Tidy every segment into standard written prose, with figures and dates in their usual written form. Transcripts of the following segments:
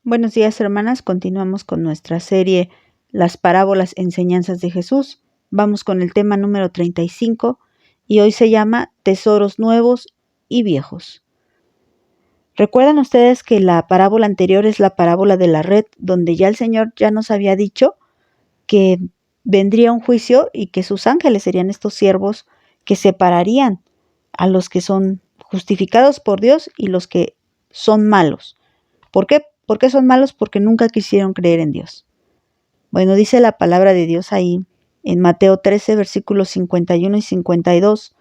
Buenos días, hermanas. Continuamos con nuestra serie Las parábolas enseñanzas de Jesús. Vamos con el tema número 35 y hoy se llama Tesoros nuevos y viejos. ¿Recuerdan ustedes que la parábola anterior es la parábola de la red, donde ya el Señor ya nos había dicho que vendría un juicio y que sus ángeles serían estos siervos que separarían a los que son justificados por Dios y los que son malos? ¿Por qué? ¿Por qué son malos? Porque nunca quisieron creer en Dios. Bueno, dice la palabra de Dios ahí en Mateo 13, versículos 51 y 52,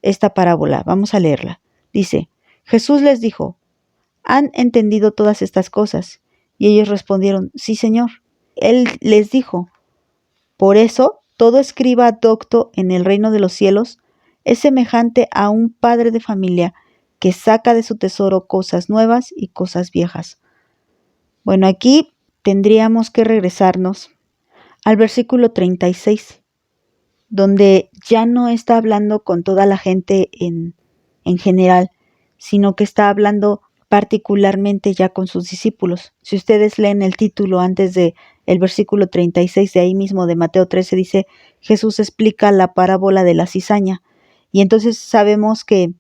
esta parábola. Vamos a leerla. Dice, Jesús les dijo, ¿han entendido todas estas cosas? Y ellos respondieron, sí, Señor. Él les dijo, por eso todo escriba docto en el reino de los cielos es semejante a un padre de familia que saca de su tesoro cosas nuevas y cosas viejas. Bueno, aquí tendríamos que regresarnos al versículo 36, donde ya no está hablando con toda la gente en general, sino que está hablando particularmente ya con sus discípulos. Si ustedes leen el título antes de el versículo 36 de ahí mismo de Mateo 13, dice, Jesús explica la parábola de la cizaña. Y entonces sabemos que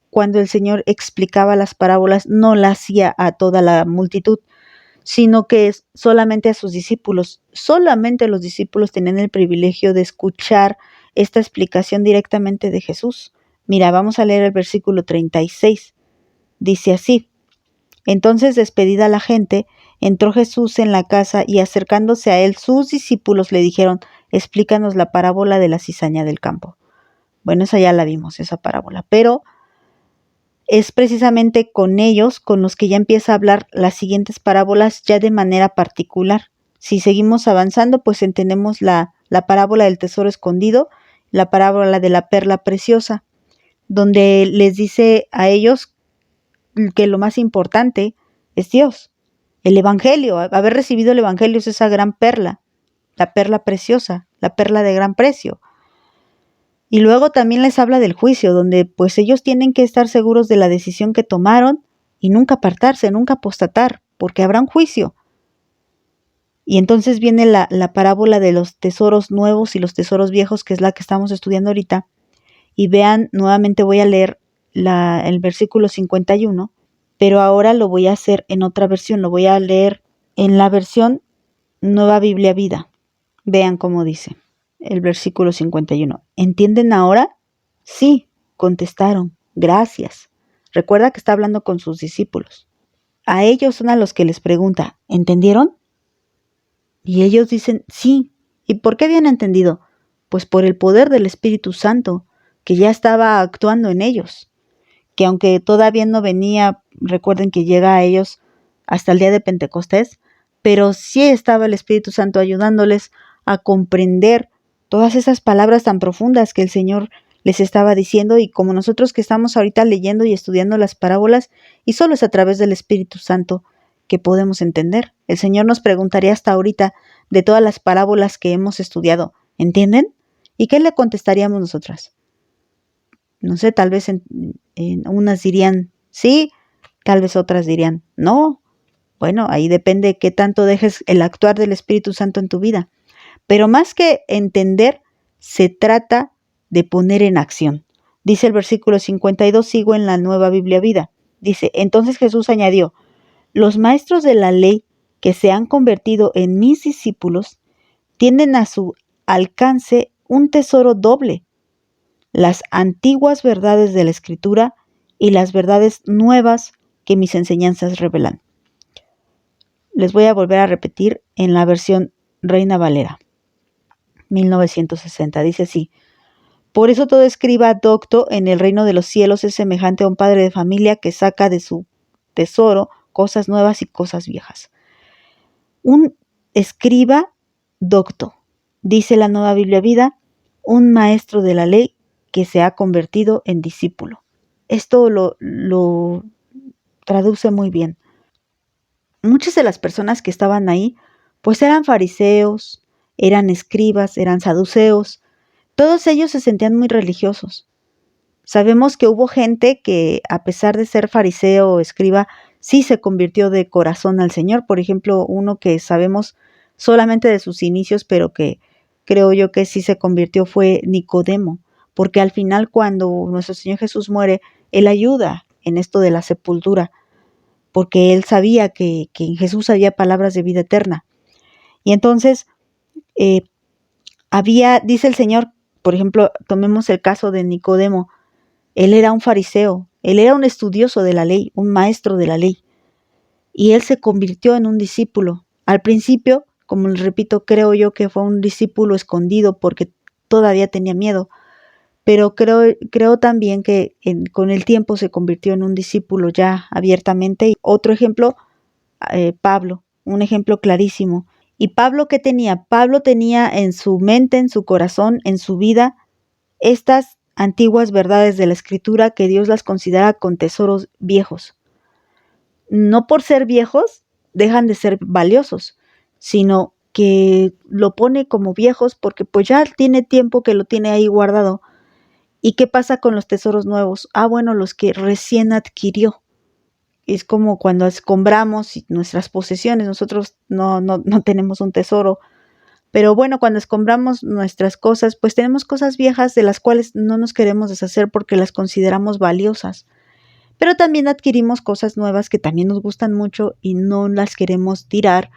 cuando el Señor explicaba las parábolas, no la hacía a toda la multitud, sino que solamente a sus discípulos. Solamente los discípulos tenían el privilegio de escuchar esta explicación directamente de Jesús. Mira, vamos a leer el versículo 36. Dice así, entonces despedida la gente, entró Jesús en la casa y acercándose a él sus discípulos le dijeron, explícanos la parábola de la cizaña del campo. Bueno, esa ya la vimos, esa parábola, pero es precisamente con ellos con los que ya empieza a hablar las siguientes parábolas ya de manera particular. Si seguimos avanzando, pues entendemos la parábola del tesoro escondido, la parábola de la perla preciosa, donde les dice a ellos que lo más importante es Dios. El Evangelio, haber recibido el Evangelio es esa gran perla, la perla preciosa, la perla de gran precio. Y luego también les habla del juicio, donde pues ellos tienen que estar seguros de la decisión que tomaron y nunca apartarse, nunca apostatar, porque habrá un juicio. Y entonces viene la parábola de los tesoros nuevos y los tesoros viejos, que es la que estamos estudiando ahorita. Y vean, nuevamente voy a leer el versículo 51, pero ahora lo voy a hacer en otra versión, lo voy a leer en la versión Nueva Biblia Vida. Vean cómo dice el versículo 51. ¿Entienden ahora? Sí, contestaron, gracias. Recuerda que está hablando con sus discípulos. A ellos son a los que les pregunta, ¿entendieron? Y ellos dicen, sí. ¿Y por qué habían entendido? Pues por el poder del Espíritu Santo, que ya estaba actuando en ellos. Que aunque todavía no venía, recuerden que llega a ellos hasta el día de Pentecostés, pero sí estaba el Espíritu Santo ayudándoles a comprender todas esas palabras tan profundas que el Señor les estaba diciendo, y como nosotros que estamos ahorita leyendo y estudiando las parábolas, y solo es a través del Espíritu Santo que podemos entender. El Señor nos preguntaría hasta ahorita de todas las parábolas que hemos estudiado, ¿entienden? ¿Y qué le contestaríamos nosotras? No sé, tal vez en unas dirían sí, tal vez otras dirían no. Bueno, ahí depende qué tanto dejes el actuar del Espíritu Santo en tu vida. Pero más que entender, se trata de poner en acción. Dice el versículo 52, sigo en la Nueva Biblia Vida. Dice, entonces Jesús añadió, los maestros de la ley que se han convertido en mis discípulos tienen a su alcance un tesoro doble, las antiguas verdades de la Escritura y las verdades nuevas que mis enseñanzas revelan. Les voy a volver a repetir en la versión Reina Valera, 1960. Dice así, por eso todo escriba docto en el reino de los cielos es semejante a un padre de familia que saca de su tesoro cosas nuevas y cosas viejas. Un escriba docto, dice la Nueva Biblia Vida, un maestro de la ley que se ha convertido en discípulo. Esto lo traduce muy bien. Muchas de las personas que estaban ahí, pues eran fariseos, eran escribas, eran saduceos. Todos ellos se sentían muy religiosos. Sabemos que hubo gente que, a pesar de ser fariseo o escriba, sí se convirtió de corazón al Señor. Por ejemplo, uno que sabemos solamente de sus inicios, pero que creo yo que sí se convirtió fue Nicodemo, porque al final cuando nuestro Señor Jesús muere, Él ayuda en esto de la sepultura, porque Él sabía que en Jesús había palabras de vida eterna. Y entonces dice el Señor, por ejemplo, tomemos el caso de Nicodemo. Él era un fariseo, él era un estudioso de la ley, un maestro de la ley, y él se convirtió en un discípulo. Al principio, como les repito, creo yo que fue un discípulo escondido porque todavía tenía miedo, pero creo también que con el tiempo se convirtió en un discípulo ya abiertamente. Otro ejemplo, Pablo, un ejemplo clarísimo. ¿Y Pablo qué tenía? Pablo tenía en su mente, en su corazón, en su vida, estas antiguas verdades de la Escritura que Dios las considera con tesoros viejos. No por ser viejos dejan de ser valiosos, sino que lo pone como viejos porque pues ya tiene tiempo que lo tiene ahí guardado. ¿Y qué pasa con los tesoros nuevos? Bueno, los que recién adquirió. Es como cuando escombramos nuestras posesiones. Nosotros no tenemos un tesoro. Pero bueno, cuando escombramos nuestras cosas, pues tenemos cosas viejas de las cuales no nos queremos deshacer porque las consideramos valiosas. Pero también adquirimos cosas nuevas que también nos gustan mucho y no las queremos tirar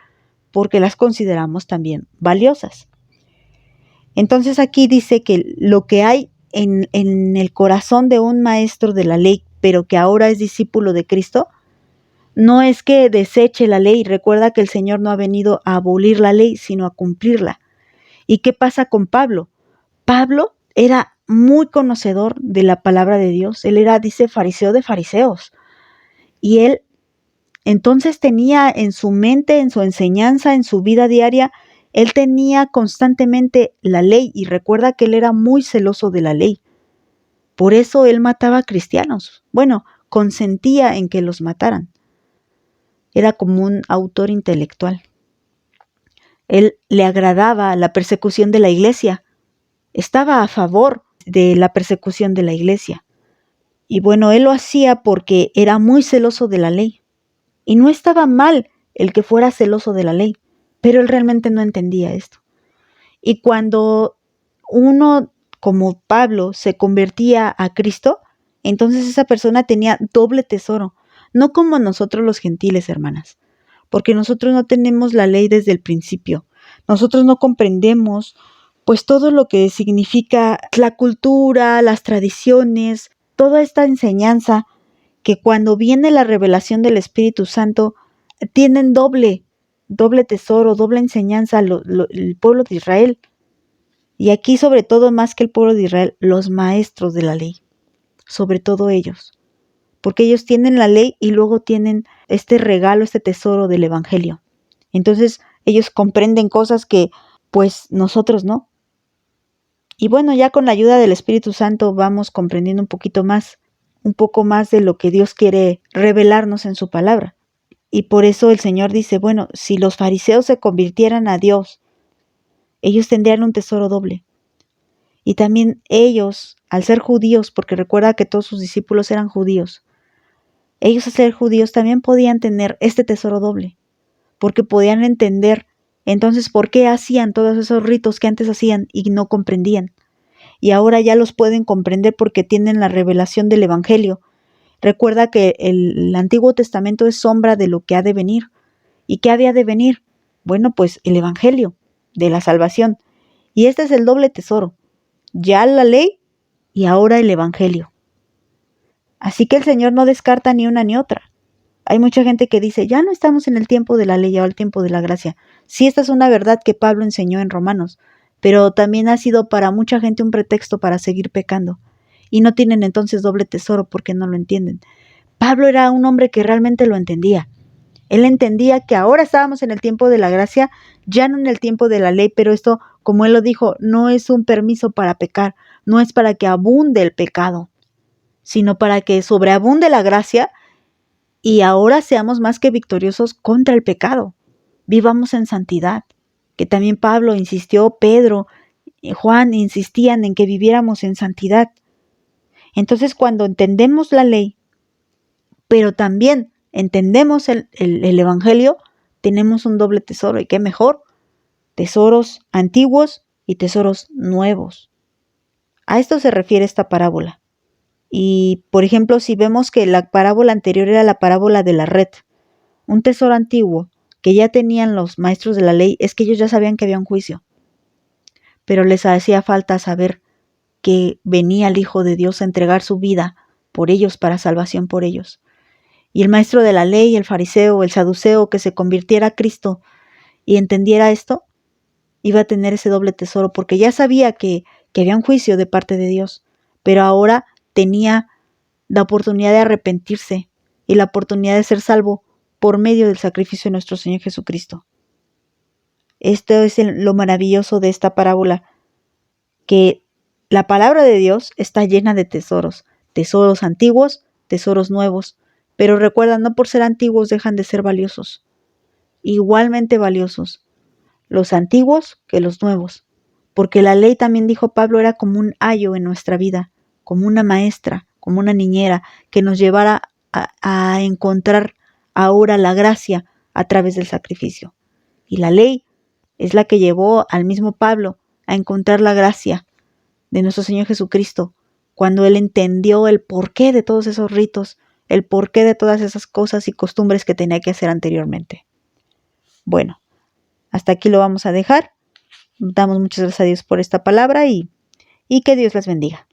porque las consideramos también valiosas. Entonces aquí dice que lo que hay en el corazón de un maestro de la ley, pero que ahora es discípulo de Cristo, no es que deseche la ley. Recuerda que el Señor no ha venido a abolir la ley, sino a cumplirla. ¿Y qué pasa con Pablo? Pablo era muy conocedor de la palabra de Dios. Él era, dice, fariseo de fariseos. Y él entonces tenía en su mente, en su enseñanza, en su vida diaria, él tenía constantemente la ley. Y recuerda que él era muy celoso de la ley. Por eso él mataba a cristianos. Bueno, consentía en que los mataran. Era como un autor intelectual. Él le agradaba la persecución de la iglesia. Estaba a favor de la persecución de la iglesia. Y bueno, él lo hacía porque era muy celoso de la ley. Y no estaba mal el que fuera celoso de la ley, pero él realmente no entendía esto. Y cuando uno como Pablo se convertía a Cristo, entonces esa persona tenía doble tesoro, no como nosotros los gentiles, hermanas, porque nosotros no tenemos la ley desde el principio. Nosotros no comprendemos pues todo lo que significa la cultura, las tradiciones, toda esta enseñanza que cuando viene la revelación del Espíritu Santo tienen doble tesoro, doble enseñanza el pueblo de Israel. Y aquí sobre todo más que el pueblo de Israel, los maestros de la ley, sobre todo ellos, porque ellos tienen la ley y luego tienen este regalo, este tesoro del Evangelio. Entonces ellos comprenden cosas que pues nosotros no. Y bueno, ya con la ayuda del Espíritu Santo vamos comprendiendo un poco más de lo que Dios quiere revelarnos en su palabra. Y por eso el Señor dice, bueno, si los fariseos se convirtieran a Dios, ellos tendrían un tesoro doble. Y también ellos, al ser judíos, porque recuerda que todos sus discípulos eran judíos, ellos al ser judíos también podían tener este tesoro doble, porque podían entender entonces por qué hacían todos esos ritos que antes hacían y no comprendían. Y ahora ya los pueden comprender porque tienen la revelación del Evangelio. Recuerda que el Antiguo Testamento es sombra de lo que ha de venir. ¿Y qué había de venir? Bueno, pues el Evangelio de la salvación. Y este es el doble tesoro. Ya la ley y ahora el Evangelio. Así que el Señor no descarta ni una ni otra. Hay mucha gente que dice, ya no estamos en el tiempo de la ley o el tiempo de la gracia. Sí, esta es una verdad que Pablo enseñó en Romanos, pero también ha sido para mucha gente un pretexto para seguir pecando. Y no tienen entonces doble tesoro porque no lo entienden. Pablo era un hombre que realmente lo entendía. Él entendía que ahora estábamos en el tiempo de la gracia, ya no en el tiempo de la ley, pero esto, como él lo dijo, no es un permiso para pecar, no es para que abunde el pecado, sino para que sobreabunde la gracia y ahora seamos más que victoriosos contra el pecado. Vivamos en santidad, que también Pablo insistió, Pedro, Juan insistían en que viviéramos en santidad. Entonces, cuando entendemos la ley, pero también entendemos el Evangelio, tenemos un doble tesoro. ¿Y qué mejor? Tesoros antiguos y tesoros nuevos. A esto se refiere esta parábola. Y, por ejemplo, si vemos que la parábola anterior era la parábola de la red, un tesoro antiguo que ya tenían los maestros de la ley, es que ellos ya sabían que había un juicio, pero les hacía falta saber que venía el Hijo de Dios a entregar su vida por ellos, para salvación por ellos. Y el maestro de la ley, el fariseo, el saduceo, que se convirtiera a Cristo y entendiera esto, iba a tener ese doble tesoro, porque ya sabía que había un juicio de parte de Dios, pero ahora tenía la oportunidad de arrepentirse y la oportunidad de ser salvo por medio del sacrificio de nuestro Señor Jesucristo. Esto es lo maravilloso de esta parábola, que la palabra de Dios está llena de tesoros, tesoros antiguos, tesoros nuevos, pero recuerda, no por ser antiguos dejan de ser valiosos, igualmente valiosos, los antiguos que los nuevos, porque la ley, también dijo Pablo, era como un ayo en nuestra vida, como una maestra, como una niñera, que nos llevara a encontrar ahora la gracia a través del sacrificio. Y la ley es la que llevó al mismo Pablo a encontrar la gracia de nuestro Señor Jesucristo, cuando él entendió el porqué de todos esos ritos, el porqué de todas esas cosas y costumbres que tenía que hacer anteriormente. Bueno, hasta aquí lo vamos a dejar. Damos muchas gracias a Dios por esta palabra y que Dios las bendiga.